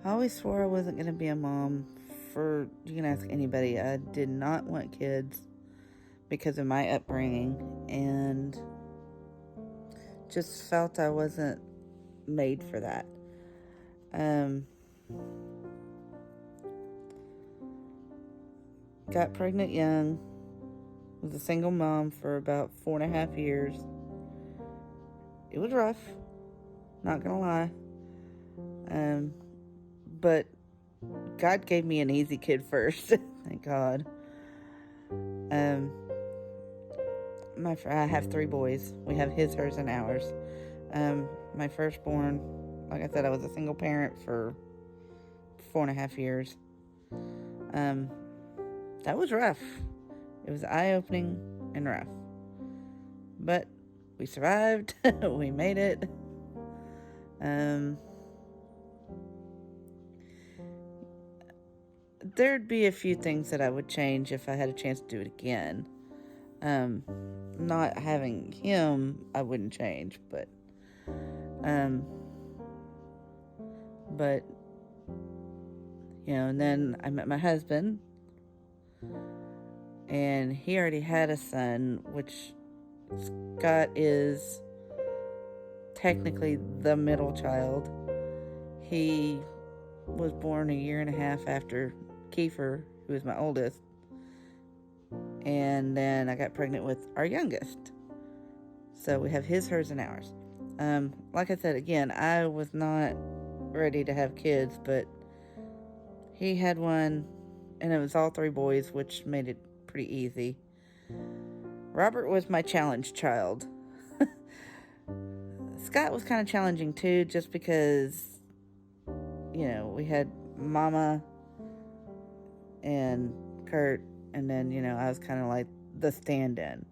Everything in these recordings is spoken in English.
I always swore I wasn't going to be a mom. You can ask anybody. I did not want kids because of my upbringing, and just felt I wasn't made for that. Got pregnant young. Was a single mom for about 4.5 years. It was rough, not gonna lie. But God gave me an easy kid first. Thank God. I have 3 boys. We have his, hers, and ours. My firstborn, like I said, I was a single parent for 4.5 years. That was rough. It was eye-opening and rough. But we survived. We made it. There'd be a few things that I would change if I had a chance to do it again. Not having him, I wouldn't change, but and then I met my husband, and he already had a son, which Scott is technically the middle child. He was born 1.5 years after Kiefer, who was my oldest, and then I got pregnant with our youngest. So we have his, hers, and ours. Like I said, again, I was not ready to have kids, but he had one, and it was all 3 boys, which made it pretty easy. Robert was my challenge child. Scott was kind of challenging too, just because, we had Mama and Kurt, and then, I was kind of like the stand-in.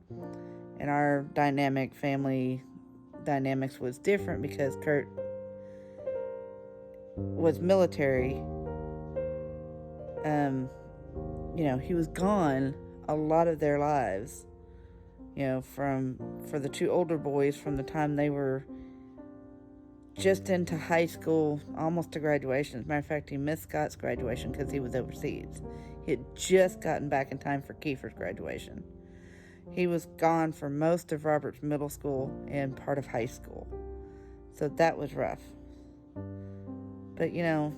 And our family dynamics was different because Kurt was military. He was gone a lot of their lives, for the 2 older boys, from the time they were just into high school, almost to graduation. As a matter of fact, he missed Scott's graduation because he was overseas. He had just gotten back in time for Kiefer's graduation. He was gone for most of Robert's middle school and part of high school. So that was rough. But, you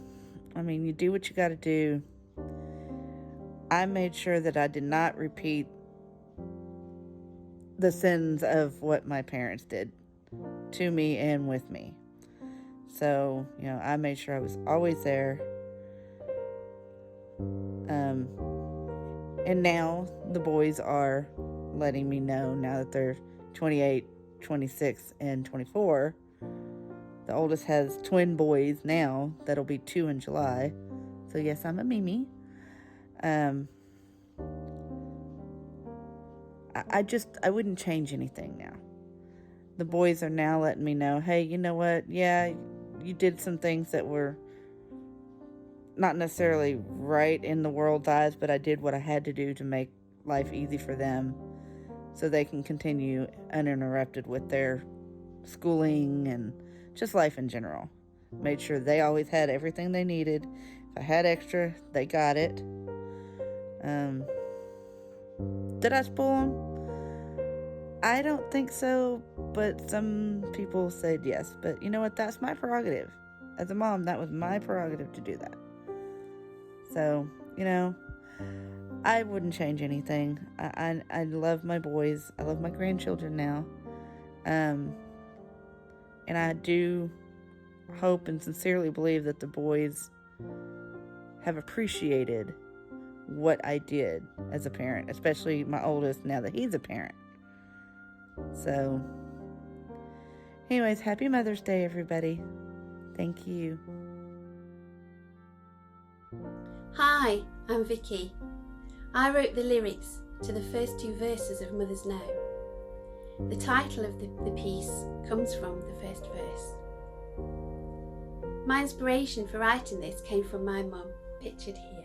do what you got to do. I made sure that I did not repeat the sins of what my parents did to me and with me. So, I made sure I was always there. And now the boys are letting me know, now that they're 28, 26, and 24. The oldest has twin boys now. That'll be 2 in July. So yes, I'm a Mimi. I wouldn't change anything now. The boys are now letting me know, hey, you know what? Yeah, you did some things that were not necessarily right in the world's eyes, but I did what I had to do to make life easy for them so they can continue uninterrupted with their schooling and just life in general. Made sure they always had everything they needed. If I had extra, they got it. Did I spoil them? I don't think so, but some people said yes. But you know what? That's my prerogative. As a mom, that was my prerogative to do that. So, I wouldn't change anything. I love my boys. I love my grandchildren now. And I do hope and sincerely believe that the boys have appreciated what I did as a parent, especially my oldest, now that he's a parent. So, anyways, happy Mother's Day, everybody. Thank you. Hi, I'm Vicky. I wrote the lyrics to the first 2 verses of Mother's Know. The title of the piece comes from the first verse. My inspiration for writing this came from my mum, pictured here.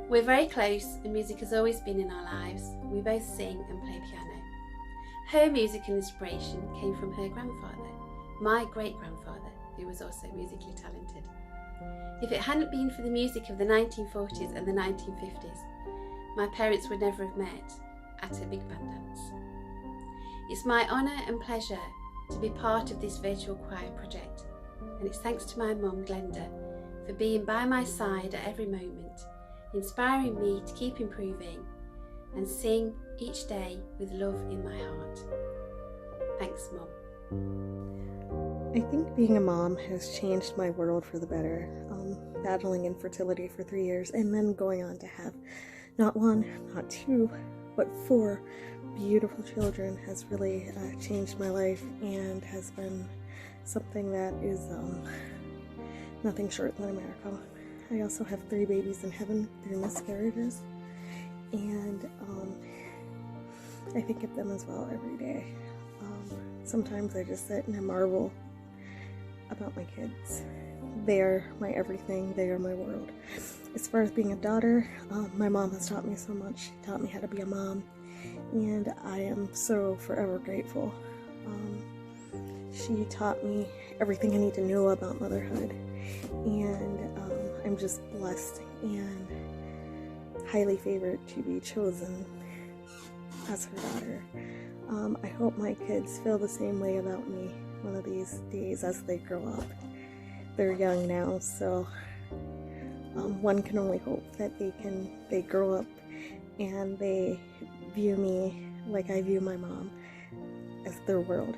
We're very close and music has always been in our lives. We both sing and play piano. Her music and inspiration came from her grandfather, my great-grandfather, who was also musically talented. If it hadn't been for the music of the 1940s and the 1950s, my parents would never have met at a big band dance. It's my honour and pleasure to be part of this virtual choir project, and it's thanks to my mum, Glenda, for being by my side at every moment, inspiring me to keep improving and sing each day with love in my heart. Thanks, Mum. I think being a mom has changed my world for the better. Battling infertility for 3 years and then going on to have not 1, not 2, but 4 beautiful children has really changed my life and has been something that is nothing short than a miracle. I also have 3 babies in heaven through miscarriages, and I think of them as well every day. Sometimes I just sit and I marvel about my kids. They are my everything. They are my world. As far as being a daughter, my mom has taught me so much. She taught me how to be a mom, and I am so forever grateful. She taught me everything I need to know about motherhood, and I'm just blessed and highly favored to be chosen as her daughter. I hope my kids feel the same way about me one of these days as they grow up. They're young now, so one can only hope that they grow up and they view me like I view my mom, as their world.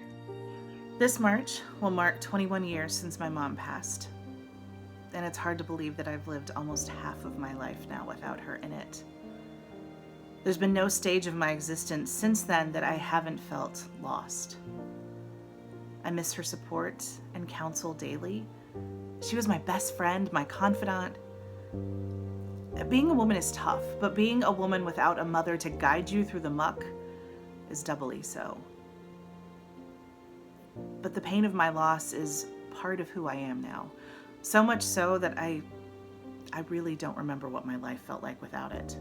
This March will mark 21 years since my mom passed, and it's hard to believe that I've lived almost half of my life now without her in it. There's been no stage of my existence since then that I haven't felt lost. I miss her support and counsel daily. She was my best friend, my confidant. Being a woman is tough, but being a woman without a mother to guide you through the muck is doubly so. But the pain of my loss is part of who I am now. So much so that I really don't remember what my life felt like without it.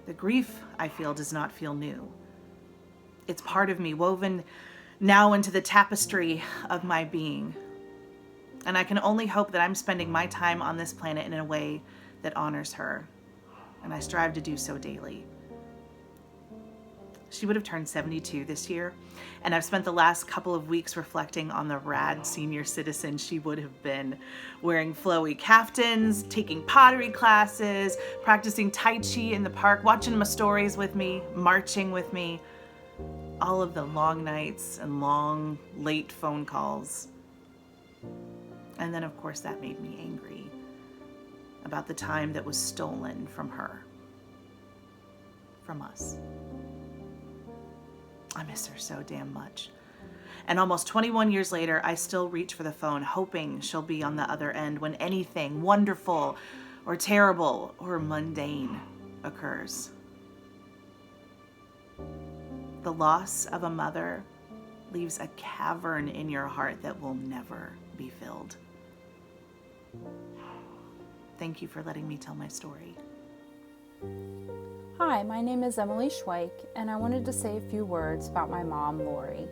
The grief I feel does not feel new. It's part of me, woven now into the tapestry of my being. And I can only hope that I'm spending my time on this planet in a way that honors her. And I strive to do so daily. She would have turned 72 this year, and I've spent the last couple of weeks reflecting on the rad senior citizen she would have been, wearing flowy kaftans, taking pottery classes, practicing Tai Chi in the park, watching my stories with me, marching with me, all of the long nights and long, late phone calls. And then, of course, that made me angry about the time that was stolen from her, from us. I miss her so damn much. And almost 21 years later, I still reach for the phone, hoping she'll be on the other end when anything wonderful or terrible or mundane occurs. The loss of a mother leaves a cavern in your heart that will never be filled. Thank you for letting me tell my story. Hi, my name is Emily Schweik, and I wanted to say a few words about my mom, Lori.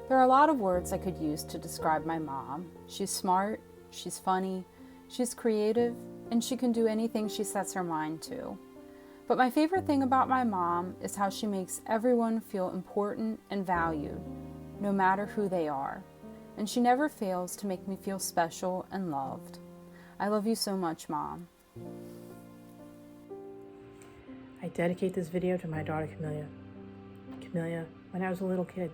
There are a lot of words I could use to describe my mom. She's smart, she's funny, she's creative, and she can do anything she sets her mind to. But my favorite thing about my mom is how she makes everyone feel important and valued, no matter who they are. And she never fails to make me feel special and loved. I love you so much, Mom. I dedicate this video to my daughter, Camelia. Camelia, when I was a little kid,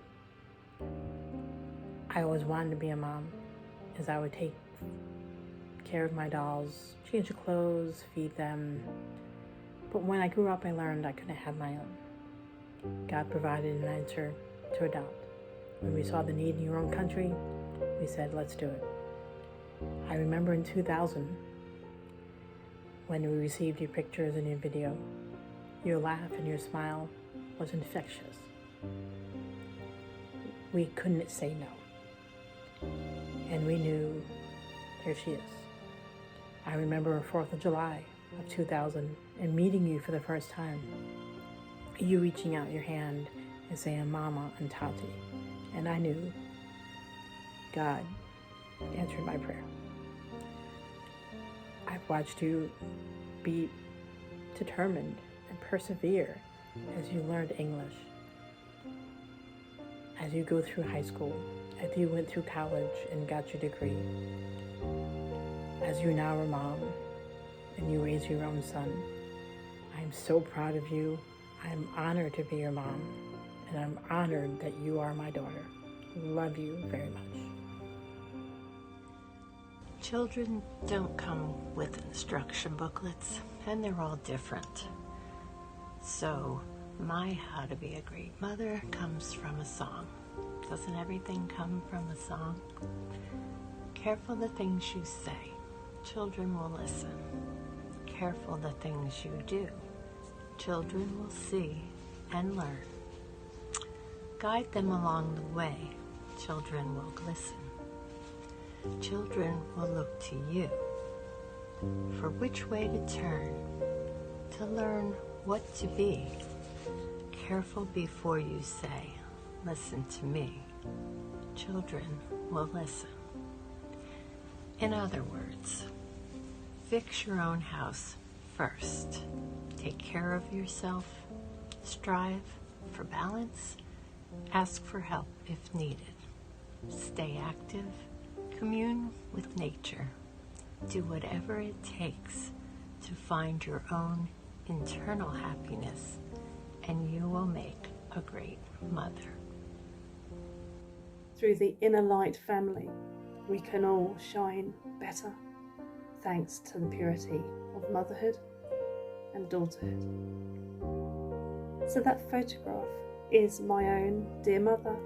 I always wanted to be a mom, as I would take care of my dolls, change their clothes, feed them. But when I grew up, I learned I couldn't have my own. God provided an answer to adopt. When we saw the need in your own country, we said, let's do it. I remember in 2000, when we received your pictures and your video, your laugh and your smile was infectious. We couldn't say no. And we knew, here she is. I remember 4th of July of 2000 and meeting you for the first time. You reaching out your hand and saying, Mama and Tati. And I knew God answered my prayer. I've watched you be determined and persevere as you learned English, as you go through high school, as you went through college and got your degree, as you now are a mom and you raise your own son. I'm so proud of you. I'm honored to be your mom, and I'm honored that you are my daughter. Love you very much. Children don't come with instruction booklets, and they're all different. So, my how to be a great mother comes from a song. Doesn't everything come from a song? Careful the things you say. Children will listen. Careful the things you do. Children will see and learn. Guide them along the way. Children will glisten. Children will look to you for which way to turn, to learn what to be. Careful before you say, listen to me. Children will listen. In other words, fix your own house first. Take care of yourself. Strive for balance. Ask for help if needed. Stay active. Commune with nature. Do whatever it takes to find your own internal happiness, and you will make a great mother. Through the Inner Light family, we can all shine better, thanks to the purity of motherhood and daughterhood. So that photograph is my own dear mother,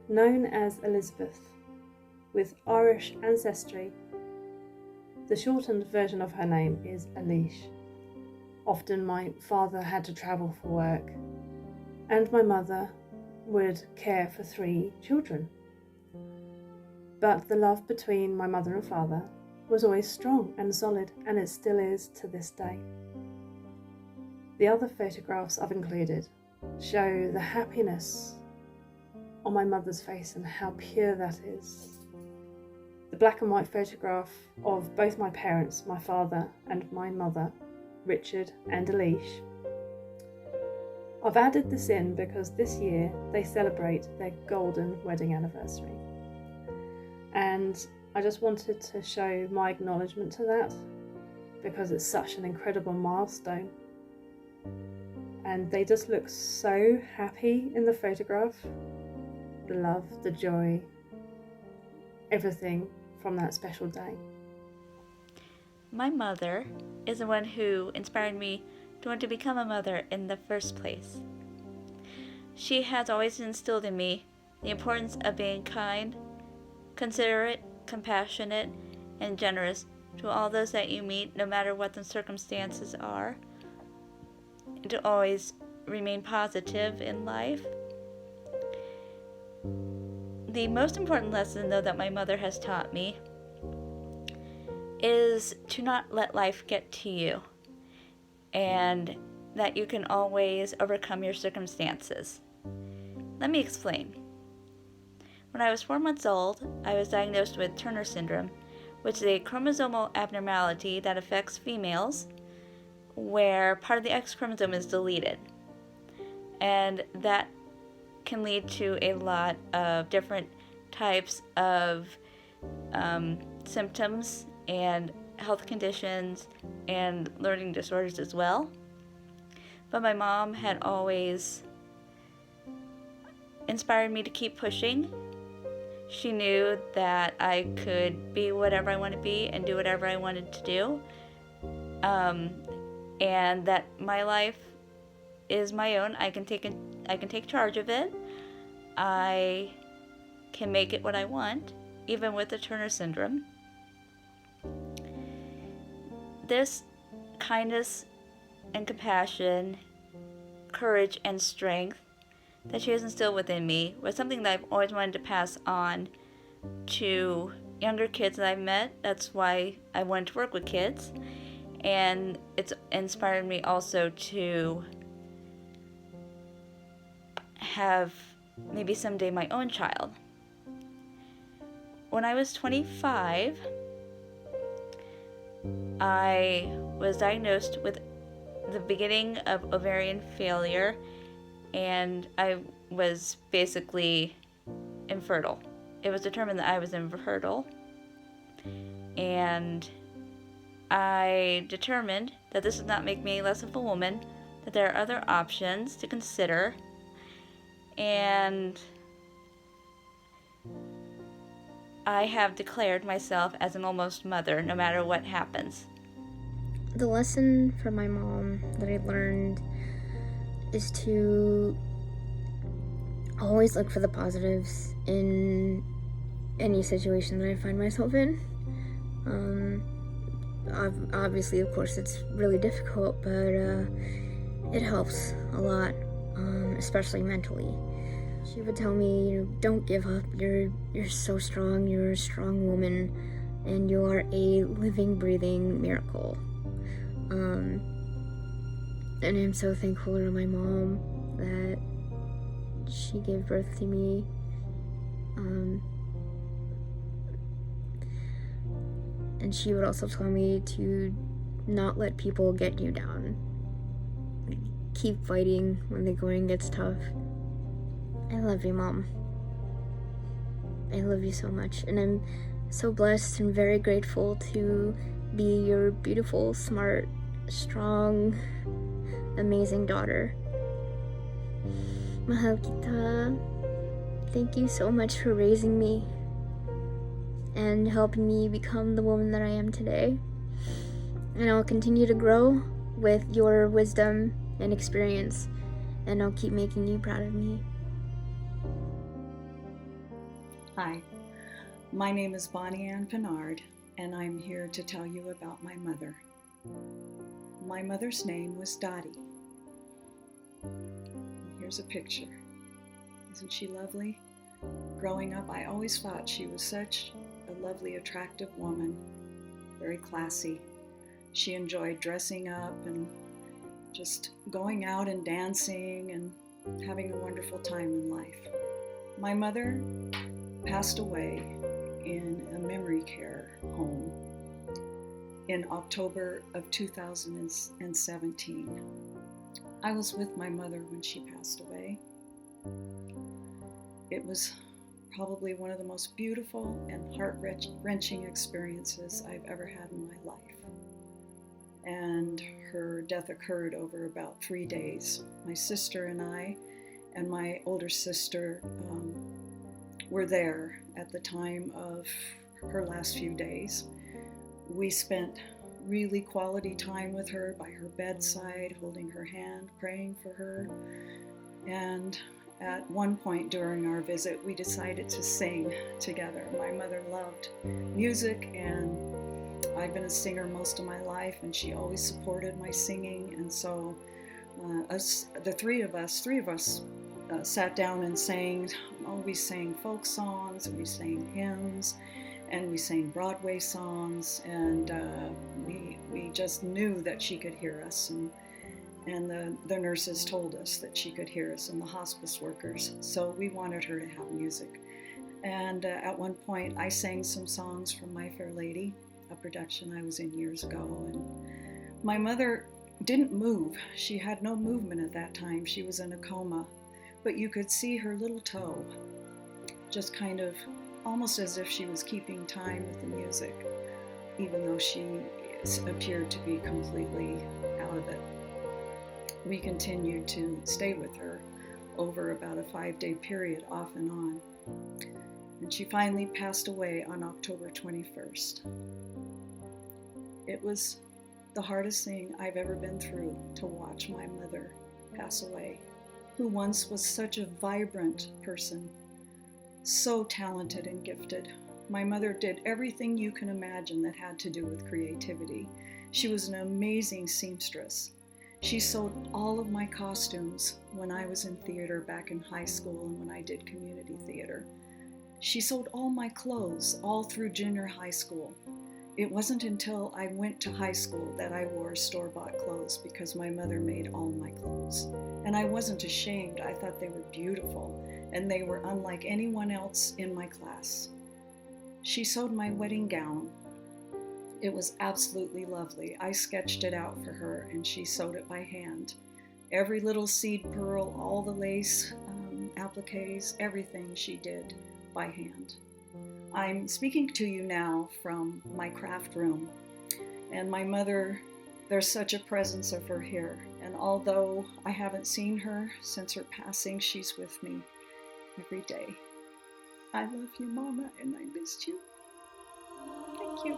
known as Elizabeth, with Irish ancestry. The shortened version of her name is Elish. Often my father had to travel for work, and my mother would care for 3 children. But the love between my mother and father was always strong and solid, and it still is to this day. The other photographs I've included show the happiness on my mother's face and how pure that is. The black and white photograph of both my parents, my father and my mother, Richard and Elish. I've added this in because this year they celebrate their golden wedding anniversary. And I just wanted to show my acknowledgement to that because it's such an incredible milestone. And they just look so happy in the photograph. The love, the joy, everything from that special day. My mother is the one who inspired me to want to become a mother in the first place. She has always instilled in me the importance of being kind, considerate, compassionate, and generous to all those that you meet, no matter what the circumstances are, and to always remain positive in life. The most important lesson, though, that my mother has taught me is to not let life get to you, and that you can always overcome your circumstances. Let me explain. When I was 4 months old, I was diagnosed with Turner syndrome, which is a chromosomal abnormality that affects females where part of the X chromosome is deleted. And that can lead to a lot of different types of symptoms and health conditions and learning disorders as well. But my mom had always inspired me to keep pushing. She knew that I could be whatever I wanted to be and do whatever I wanted to do, and that my life is my own. I can take charge of it. I can make it what I want, even with the Turner syndrome. This kindness and compassion, courage and strength that she has instilled within me was something that I've always wanted to pass on to younger kids that I've met. That's why I wanted to work with kids. And it's inspired me also to have maybe someday my own child. when I was 25, I was diagnosed with the beginning of ovarian failure, and I was basically infertile. It was determined that I was infertile, and I determined that this does not make me less of a woman, that there are other options to consider, and I have declared myself as an almost mother no matter what happens. The lesson from my mom that I learned is to always look for the positives in any situation that I find myself in. Obviously, of course, it's really difficult, but it helps a lot, especially mentally. She would tell me, don't give up. You're so strong. You're a strong woman, and you are a living, breathing miracle. And I'm so thankful to my mom that she gave birth to me. And she would also tell me to not let people get you down. Keep fighting when the going gets tough. I love you, Mom. I love you so much. And I'm so blessed and very grateful to be your beautiful, smart, strong, amazing daughter. Mahal kita. Thank you so much for raising me and helping me become the woman that I am today. And I'll continue to grow with your wisdom and experience, and I'll keep making you proud of me. Hi, my name is Bonnie Ann Pinard, and I'm here to tell you about my mother. My mother's name was Dottie. Here's a picture. Isn't she lovely? Growing up, I always thought she was such a lovely, attractive woman, very classy. She enjoyed dressing up and just going out and dancing and having a wonderful time in life. My mother passed away in a memory care home in October of 2017. I was with my mother when she passed away. It was probably one of the most beautiful and heart-wrenching experiences I've ever had in my life. And her death occurred over about 3 days. My sister and I and my older sister were there at the time of her last few days. We spent really quality time with her by her bedside, holding her hand, praying for her. And at one point during our visit, we decided to sing together. My mother loved music, and I've been a singer most of my life, and she always supported my singing. And so the three of us sat down and sang. We sang folk songs, and we sang hymns, and we sang Broadway songs, and we just knew that she could hear us, and the nurses told us that she could hear us, and the hospice workers. So we wanted her to have music. And at one point, I sang some songs from My Fair Lady, a production I was in years ago. And my mother didn't move. She had no movement at that time. She was in a coma. But you could see her little toe, just kind of almost as if she was keeping time with the music, even though she appeared to be completely out of it. We continued to stay with her over about a 5-day period, off and on. And she finally passed away on October 21st. It was the hardest thing I've ever been through, to watch my mother pass away, who once was such a vibrant person, so talented and gifted. My mother did everything you can imagine that had to do with creativity. She was an amazing seamstress. She sewed all of my costumes when I was in theater back in high school and when I did community theater. She sewed all my clothes all through junior high school. It wasn't until I went to high school that I wore store-bought clothes, because my mother made all my clothes. And I wasn't ashamed. I thought they were beautiful, and they were unlike anyone else in my class. She sewed my wedding gown. It was absolutely lovely. I sketched it out for her and she sewed it by hand. Every little seed pearl, all the lace appliques, everything she did by hand. I'm speaking to you now from my craft room, and my mother, there's such a presence of her here, and although I haven't seen her since her passing, she's with me every day. I love you, Mama, and I missed you. Thank you.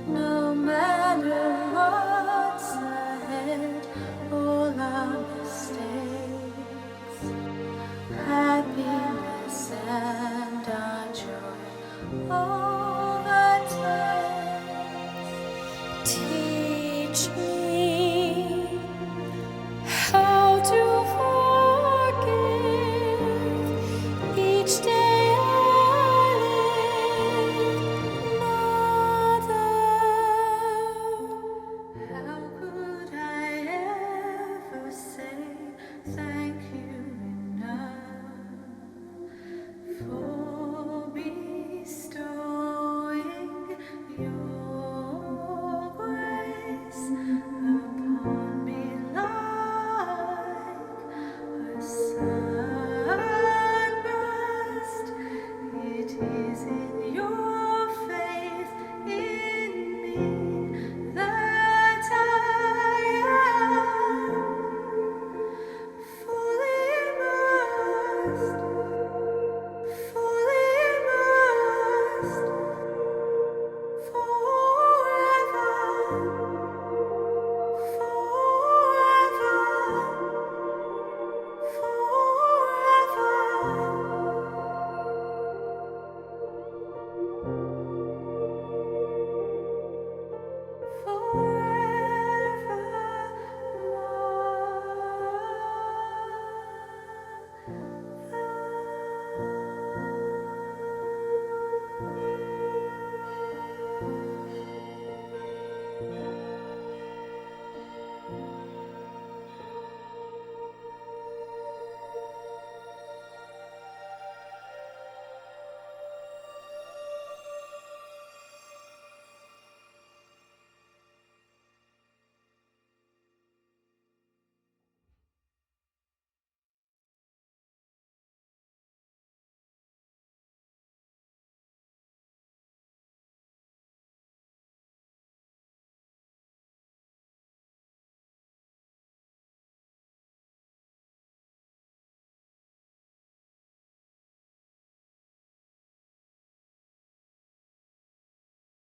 No matter what's ahead.